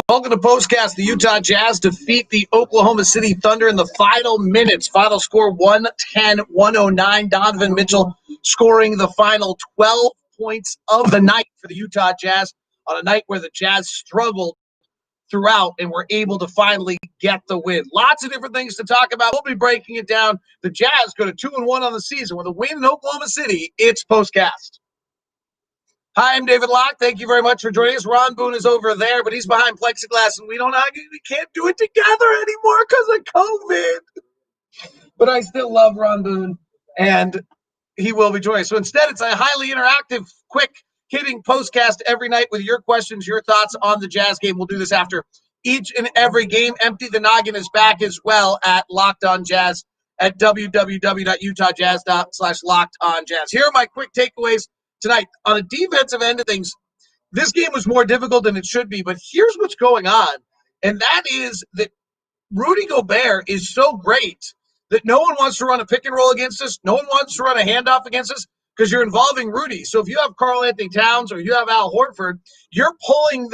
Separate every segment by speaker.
Speaker 1: Welcome to POSTCAST. The Utah Jazz defeat the Oklahoma City Thunder in the final minutes. Final score 110-109. Donovan Mitchell scoring the final 12 points of the night for the Utah Jazz on a night where the Jazz struggled throughout and were able to finally get the win. Lots of different things to talk about. We'll be breaking it down. The Jazz go to 2-1 on the season with a win in Oklahoma City. It's POSTCAST. Hi, I'm David Locke. Thank you very much for joining us. Ron Boone is over there, but he's behind plexiglass, and we can't do it together anymore because of COVID. But I still love Ron Boone, and he will be joining us. So instead, it's a highly interactive, quick hitting postcast every night with your questions, your thoughts on the Jazz game. We'll do this after each and every game. Empty the Noggin is back as well at Locked On Jazz at www.utahjazz.com/LockedOnJazz. Here are my quick takeaways tonight. On a defensive end of things, this game was more difficult than it should be, but here's what's going on, and that is that Rudy Gobert is so great that no one wants to run a pick and roll against us. No one wants to run a handoff against us because you're involving Rudy. So if you have Karl-Anthony Towns or you have Al Horford, you're pulling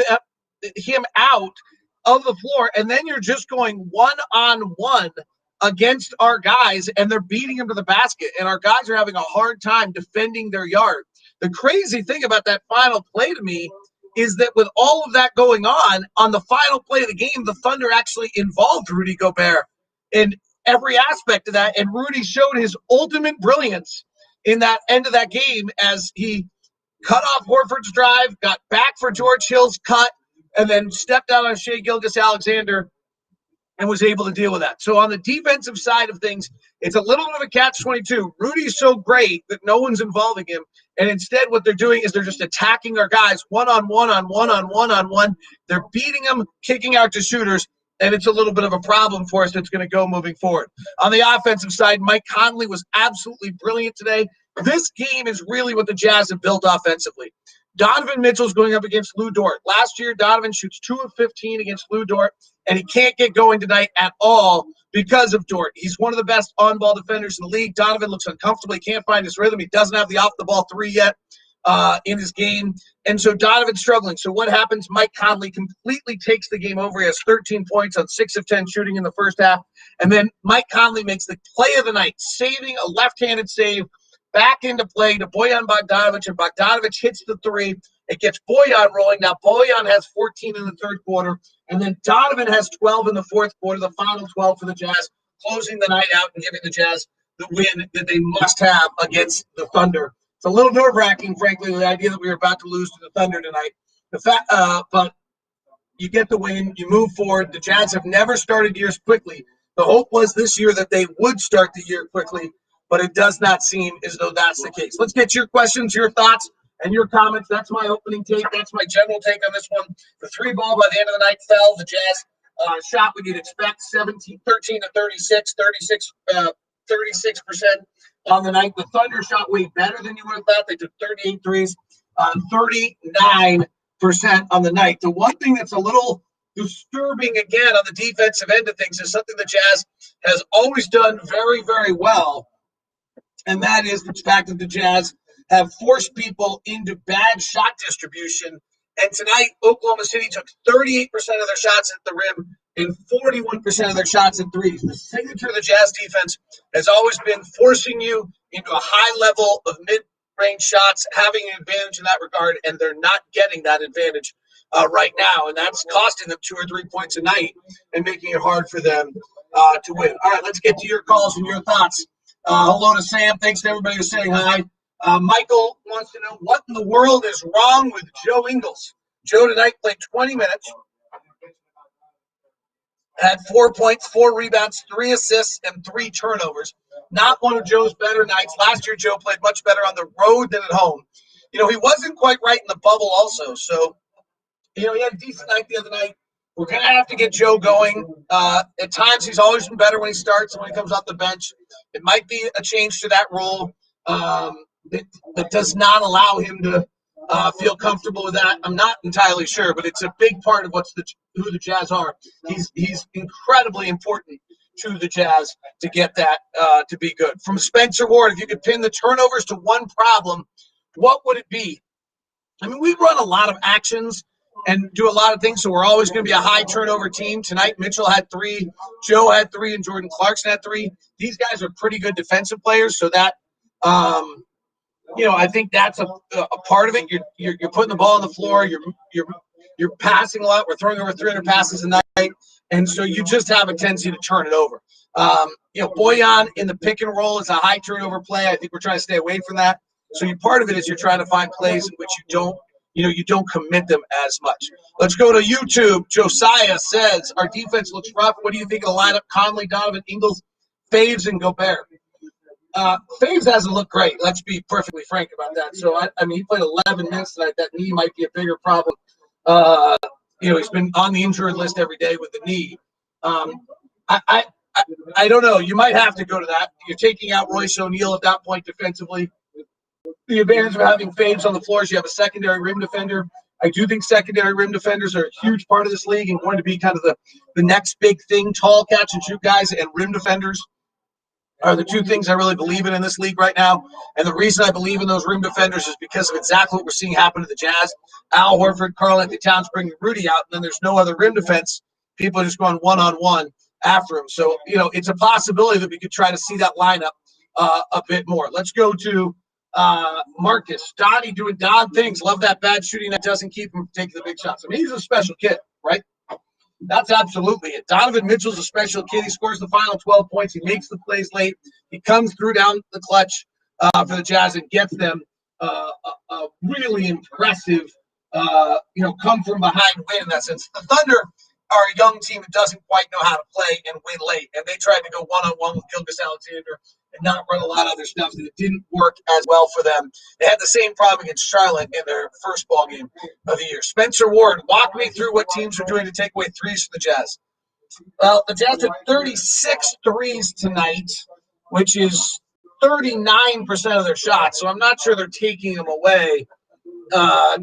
Speaker 1: him out of the floor, and then you're just going one-on-one against our guys, and they're beating him to the basket, and our guys are having a hard time defending their yard. The crazy thing about that final play to me is that with all of that going on the final play of the game, the Thunder actually involved Rudy Gobert in every aspect of that, and Rudy showed his ultimate brilliance in that end of that game as he cut off Horford's drive, got back for George Hill's cut, and then stepped out on Shai Gilgeous-Alexander and was able to deal with that. So on the defensive side of things, it's a little bit of a catch-22. Rudy's so great that no one's involving him, and instead what they're doing is they're just attacking our guys one-on-one. They're beating them, kicking out to shooters, and it's a little bit of a problem for us that's going to go moving forward. On the offensive side, Mike Conley was absolutely brilliant today. This game is really what the Jazz have built offensively. Donovan Mitchell's going up against Lou Dort. Last year, Donovan shoots 2 of 15 against Lou Dort, and he can't get going tonight at all because of Dort. He's one of the best on-ball defenders in the league. Donovan looks uncomfortable. He can't find his rhythm. He doesn't have the off-the-ball three yet in his game, and so Donovan's struggling. So what happens? Mike Conley completely takes the game over. He has 13 points on 6 of 10 shooting in the first half, and then Mike Conley makes the play of the night, saving a left-handed save back into play to Bojan Bogdanovic, and Bogdanovic hits the three. It gets Bojan rolling. Now Bojan has 14 in the third quarter, and then Donovan has 12 in the fourth quarter, the final 12 for the Jazz, closing the night out and giving the Jazz the win that they must have against the Thunder. It's a little nerve-wracking, frankly, the idea that we were about to lose to the Thunder tonight. But you get the win, you move forward. The Jazz have never started years quickly. The hope was this year that they would start the year quickly, but it does not seem as though that's the case. Let's get your questions, your thoughts, and your comments. That's my opening take. That's my general take on this one. The 3 ball by the end of the night fell. The Jazz shot what you'd expect, 13 to 36, 36% on the night. The Thunder shot way better than you would have thought. They took 38 threes, 39% on the night. The one thing that's a little disturbing, again, on the defensive end of things is something the Jazz has always done very, very well, and that is the fact that the Jazz have forced people into bad shot distribution. And tonight, Oklahoma City took 38% of their shots at the rim and 41% of their shots at threes. The signature of the Jazz defense has always been forcing you into a high level of mid-range shots, having an advantage in that regard, and they're not getting that advantage right now. And that's costing them 2 or 3 points a night and making it hard for them to win. All right, let's get to your calls and your thoughts. Hello to Sam. Thanks to everybody who's saying hi. Michael wants to know, what in the world is wrong with Joe Ingles? Joe tonight played 20 minutes, had 4 points, 4 rebounds, 3 assists, and 3 turnovers. Not one of Joe's better nights. Last year, Joe played much better on the road than at home. He wasn't quite right in the bubble also. So, he had a decent night the other night. We're going to have to get Joe going. At times, he's always been better when he starts and when he comes off the bench. It might be a change to that rule that does not allow him to feel comfortable with that. I'm not entirely sure, but it's a big part of who the Jazz are. He's incredibly important to the Jazz to get that to be good. From Spencer Ward, if you could pin the turnovers to one problem, what would it be? I mean, we run a lot of actions and do a lot of things. So we're always going to be a high turnover team. Tonight, Mitchell had 3, Joe had 3, and Jordan Clarkson had 3. These guys are pretty good defensive players, so that I think that's a part of it. You're putting the ball on the floor. You're passing a lot. We're throwing over 300 passes a night, and so you just have a tendency to turn it over. Boyan in the pick and roll is a high turnover play. I think we're trying to stay away from that. So part of it is you're trying to find plays in which you don't commit them as much. Let's go to YouTube. Josiah says, our defense looks rough. What do you think of the lineup? Conley, Donovan, Ingles, Faves, and Gobert. Faves hasn't looked great. Let's be perfectly frank about that. So, he played 11 minutes tonight. That knee might be a bigger problem. He's been on the injured list every day with the knee. I don't know. You might have to go to that. You're taking out Royce O'Neal at that point defensively. The advantage of having Faves on the floor is you have a secondary rim defender. I do think secondary rim defenders are a huge part of this league and going to be kind of the next big thing. Tall catch and shoot guys and rim defenders are the two things I really believe in this league right now. And the reason I believe in those rim defenders is because of exactly what we're seeing happen to the Jazz. Al Horford, Karl-Anthony Towns bringing Rudy out, and then there's no other rim defense. People are just going one-on-one after him. So, it's a possibility that we could try to see that lineup a bit more. Let's go to Marcus. Dottie doing Don things. Love that bad shooting that doesn't keep him from taking the big shots. He's a special kid, right? That's absolutely it. Donovan Mitchell's a special kid. He scores the final 12 points. He makes the plays late. He comes through down the clutch for the Jazz and gets them a really impressive, come from behind win in that sense. The Thunder are a young team that doesn't quite know how to play and win late. And they tried to go one-on-one with Gilgeous-Alexander and not run a lot of other stuff, and it didn't work as well for them. They had the same problem against Charlotte in their first ball game of the year. Spencer Ward, walk me through what teams are doing to take away threes from the Jazz. Well, the Jazz had 36 threes tonight, which is 39% of their shots, so I'm not sure they're taking them away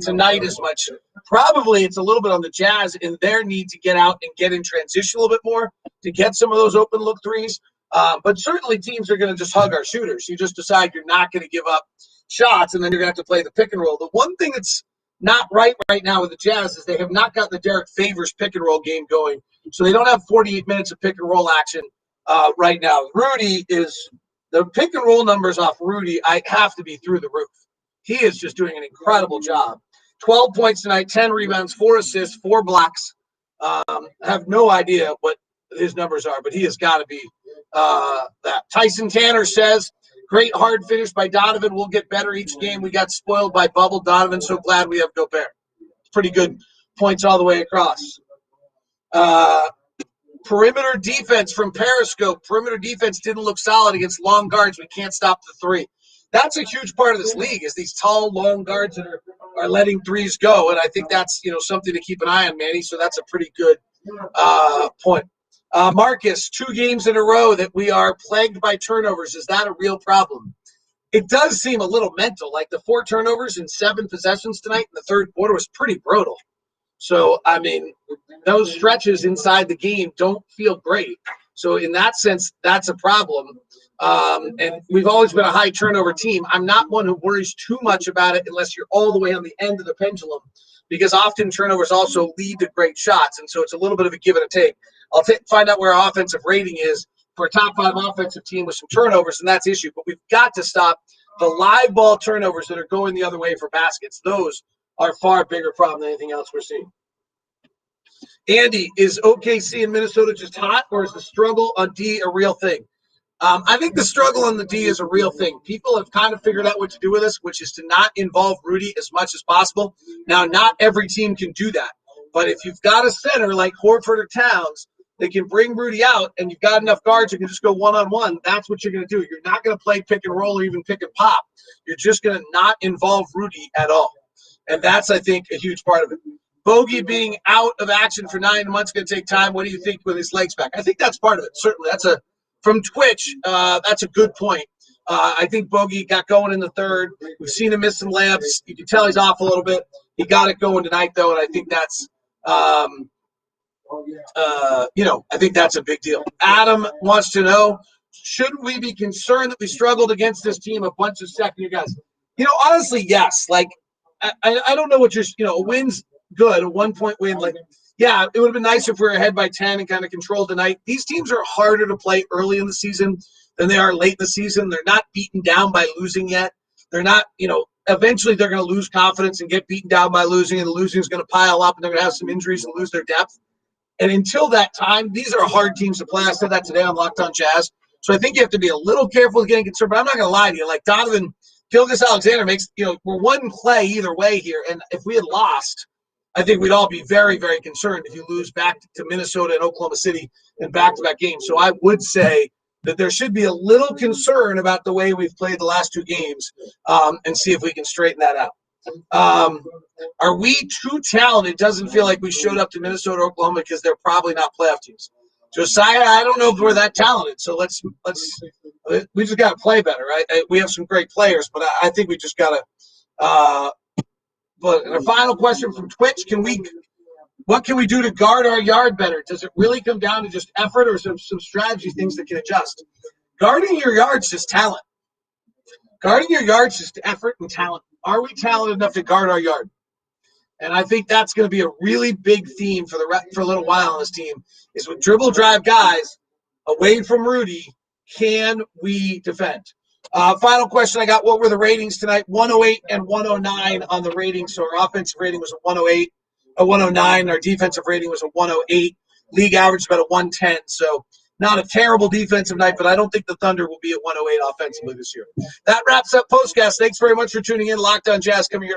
Speaker 1: tonight as much. Probably it's a little bit on the Jazz in their need to get out and get in transition a little bit more to get some of those open look threes. But certainly teams are going to just hug our shooters. You just decide you're not going to give up shots, and then you're going to have to play the pick and roll. The one thing that's not right now with the Jazz is they have not got the Derek Favors pick and roll game going. So they don't have 48 minutes of pick and roll action right now. Rudy is – the pick and roll numbers off Rudy, I have to be through the roof. He is just doing an incredible job. 12 points tonight, 10 rebounds, 4 assists, 4 blocks. I have no idea what his numbers are, but he has got to be that. Tyson Tanner says, great hard finish by Donovan. We'll get better each game. We got spoiled by bubble. Donovan, so glad we have Gobert. Pretty good points all the way across. Perimeter defense from Periscope. Perimeter defense didn't look solid against long guards. We can't stop the three. That's a huge part of this league is these tall, long guards that are letting threes go. And I think that's, something to keep an eye on, Manny. So that's a pretty good point. Marcus, 2 games in a row that we are plagued by turnovers. Is that a real problem? It does seem a little mental. Like the 4 turnovers in 7 possessions tonight in the third quarter was pretty brutal. So, those stretches inside the game don't feel great. So in that sense, that's a problem. And we've always been a high turnover team. I'm not one who worries too much about it unless you're all the way on the end of the pendulum, because often turnovers also lead to great shots. And so it's a little bit of a give and a take. I'll find out where our offensive rating is for a top 5 offensive team with some turnovers, and that's the issue. But we've got to stop the live ball turnovers that are going the other way for baskets. Those are a far bigger problem than anything else we're seeing. Andy, is OKC in Minnesota just hot, or is the struggle on D a real thing? I think the struggle on the D is a real thing. People have kind of figured out what to do with this, which is to not involve Rudy as much as possible. Now, not every team can do that. But if you've got a center like Horford or Towns that can bring Rudy out and you've got enough guards who can just go one-on-one, that's what you're going to do. You're not going to play pick and roll or even pick and pop. You're just going to not involve Rudy at all. And that's, I think, a huge part of it. Bogey being out of action for 9 months going to take time. What do you think with his legs back? I think that's part of it. Certainly, from Twitch. That's a good point. I think Bogey got going in the third. We've seen him miss some layups. You can tell he's off a little bit. He got it going tonight, though, and I think that's, I think that's a big deal. Adam wants to know, should we be concerned that we struggled against this team, a bunch of second-year guys? Honestly, yes. Like, I don't know what a win's good. A 1-point win. Like, yeah, it would have been nice if we were ahead by 10 and kind of controlled the night. These teams are harder to play early in the season than they are late in the season. They're not beaten down by losing yet. They're not, eventually they're going to lose confidence and get beaten down by losing, and the losing is going to pile up, and they're going to have some injuries and lose their depth. And until that time, these are hard teams to play. I said that today on Locked On Jazz. So I think you have to be a little careful with getting concerned. But I'm not going to lie to you. Like Donovan Gilgeous-Alexander makes, we're one play either way here. And if we had lost, I think we'd all be very, very concerned if you lose back to Minnesota and Oklahoma City in back-to-back games. So I would say that there should be a little concern about the way we've played the last two games and see if we can straighten that out. Are we too talented? It doesn't feel like we showed up to Minnesota, Oklahoma because they're probably not playoff teams. Josiah, I don't know if we're that talented, so we just got to play better, right? We have some great players, but I think we just got to. But our final question from Twitch: what can we do to guard our yard better? Does it really come down to just effort or some strategy things that can adjust? Guarding your yard's just talent. Guarding your yard's just effort and talent. Are we talented enough to guard our yard? And I think that's going to be a really big theme for a little while on this team is with dribble drive guys away from Rudy, can we defend? Final question I got, what were the ratings tonight? 108 and 109 on the ratings. So our offensive rating was a 108, a 109. Our defensive rating was a 108. League average about a 110. So not a terrible defensive night, but I don't think the Thunder will be at 108 offensively this year. That wraps up POSTCAST. Thanks very much for tuning in. Locked On Jazz coming your